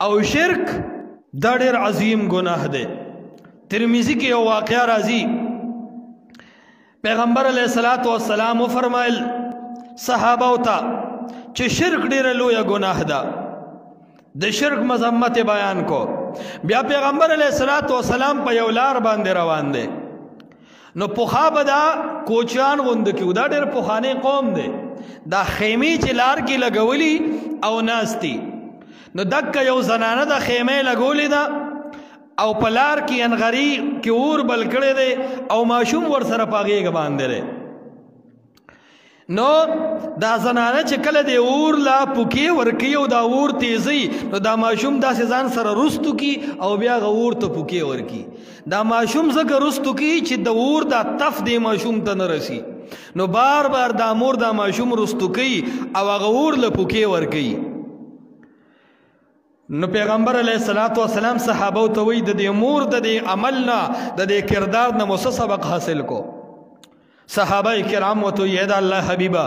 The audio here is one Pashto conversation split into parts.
او شرک دا ډېر عظیم گناه دی. ترمذی کې یو واقعه راځي، پیغمبر علیہ الصلوۃ والسلام فرمایل صحابه ته چې شرک ډېره لویه گناه ده، د شرک مذمت بیان کو. بیا پیغمبر علیہ الصلوۃ والسلام په یو لار باندې روان دی، نو پوخا به دا کوچیان غوندې کیو، دا ډېر پوخانی قوم دی، دا خیمې چې لار کې لګولي او ناستی، نو دکه یو زنانه د خیمې لګولې ده او په لار کې انغری کې اور بل کړی دی او ماشوم ور سره په غېږ باندې دی. نو دا زنانه چې کله د اور لا پوکې ورکوي او دا اور تیزی، نو دا ماشوم داسې ځان سره رستو کی او بیا هغه اور ته پوکې ورکي. دا ماشوم ځکه رستو کی چې د اور دا تف دی ماشوم ته نه رسی، نو بار بار دا مور دا ماشوم رستو کوي او هغه اور له پوکې ورکوي. نو پیغمبر علیہ الصلوۃ والسلام صحابه ته وی د دې مور د دې عمل نه د دې کردار نه مو سبق حاصل کو. صحابه کرام وته یې دا الله حبیبا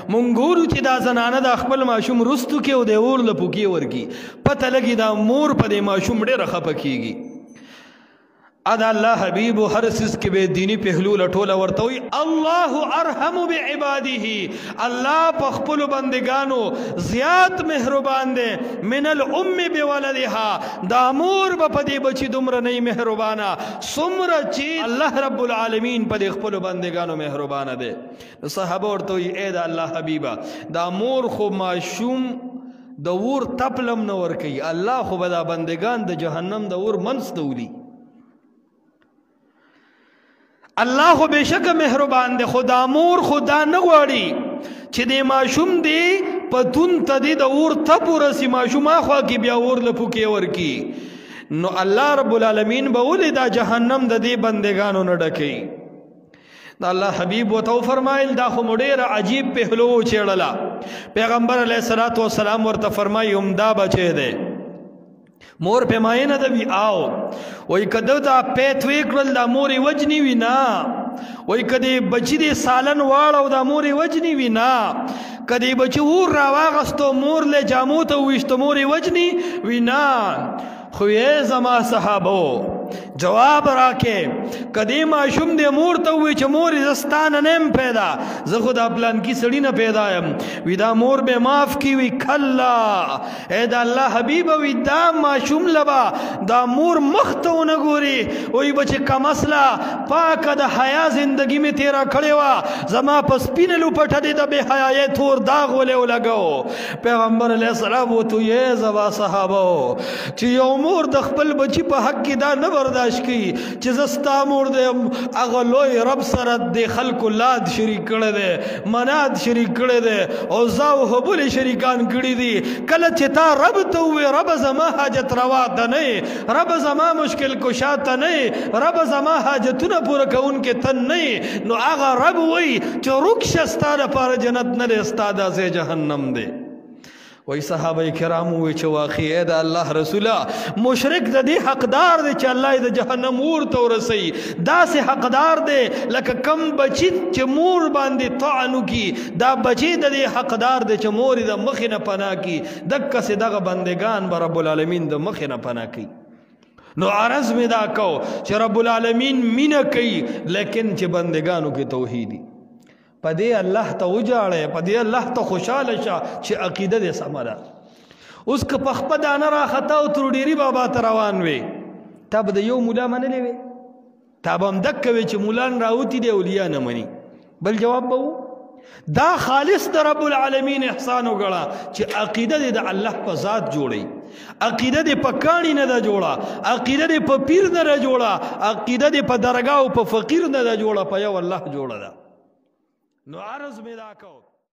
مونږ ګورو چې دا زنانه د خپل ماشوم رستو کې او د اور له پوکې ورکی، پته لګي دا مور په دې ماشوم ډېره خفه کیږي. ادا الله حبیب هر سیس کې به دینی پهلو لټوله ورته وي الله ارحم بعباده، الله په خپل بندگانو زیات مهربان دی من الام بولدها، دا مور په دې بچی دومره نه مهربانه څومره چې الله رب العالمین په دې خپل بندگانو مهربانه دی. صحابه ورته وي اے دا الله حبیبا دا مور خو ماشوم د اور تپلم نه ورکوي، الله خو به دا بندگان د جهنم د اور منځ ته وړي. الله خو بشک مهربان دی، خدا مور خدا نه غواړي چې د ماشوم دی په دون ته دی د اور تپ ورسي، ماشوم اخوا کې بیا اور له پوکې ورکي. نو الله رب العالمین به ولې دا جهنم د دې بندگانو نه ډکوي. دا الله حبیب ورته فرمایل دا خو ډېره عجیب پهلو چېړله. پیغمبر علیه الصلوۃ والسلام ورته فرمایي دا بچی دی. مور په ماینه د وی آو وای کده دا پیت وکړل دا مور وجنی وینا، وای کده بچی دې سالن واړو دا مور وجنی وینا، کده بچی ور راواغستو مور له جامو ته وښته مور وجنی وینا. خو یې زما صحابو جواب راکې کدی ماشوم دې مور ته وی چې مور زستانه نیم پیدا، زه خو دا پلان کی سړی نه پیدا یم، وی دا مور به معاف کی وی کلا اے دا الله حبیب وی دا ماشوم لبا دا مور مخته نه ګوري، وی بچ کم اصله پاک د حیا زندگی می تیرا کړي وا، زما پس پینلو پټه دې د به حیا تور داغ ولې ولګاو. پیغمبر علیه السلام وته یې زوا صحابه چې یو مور د خپل بچی په حق کې دا نه برداشت کی چې زستا مور دې هغه لوی رب سره د خلکو لاد شریک کړی دی، مناد شریک کړی دی او زاو هبل شریکان کړي دي. کله چې تا رب ته وې رب زما حاجت روا ته نه، رب زما مشکل کشا ته نه، رب زما حاجتونه پوره کوونکې ته نه، نو هغه رب وی چې رکشه ستا دپاره جنت نه دی، ستا داسې جهنم دی. وای صحابه کرام وی چې واقعي د الله رسوله مشرک د دې حقدار دی چې الله د جهنم اور ته ورسوي، داسې حقدار دی لکه کم بچی چې مور باندې طعنو کی، دا بچی د دې حقدار دی چې مور د مخې نه پناه کی، دکسې دغه بندگان به رب العالمین د مخې نه پناه کوي. نو عرض می دا کو چې رب العالمین مینه کوي لیکن چې بندگانو کې توحیدی پدې الله ته وجاړه، پدې الله ته خوشاله شه چې عقیده دې سمه ده. اوس که په خپه دانه راخته او تر ډېري بابا ته روان وې، تا به د یو مولا منلی وې؟ تا به هم دکه وې چې مولان راوتي دی اولیا نه مني، بل جواب به و. دا خالص د رب العالمین احسان وګڼه چې عقیده دې د الله په ذات جوړئ، عقیده دې په کاڼي نه ده جوړه، عقیده دې په پیر نه ده جوړه، عقیده دې په درګاه او په فقیر نه ده جوړه، په یو الله جوړه ده. نو عرض می دا کو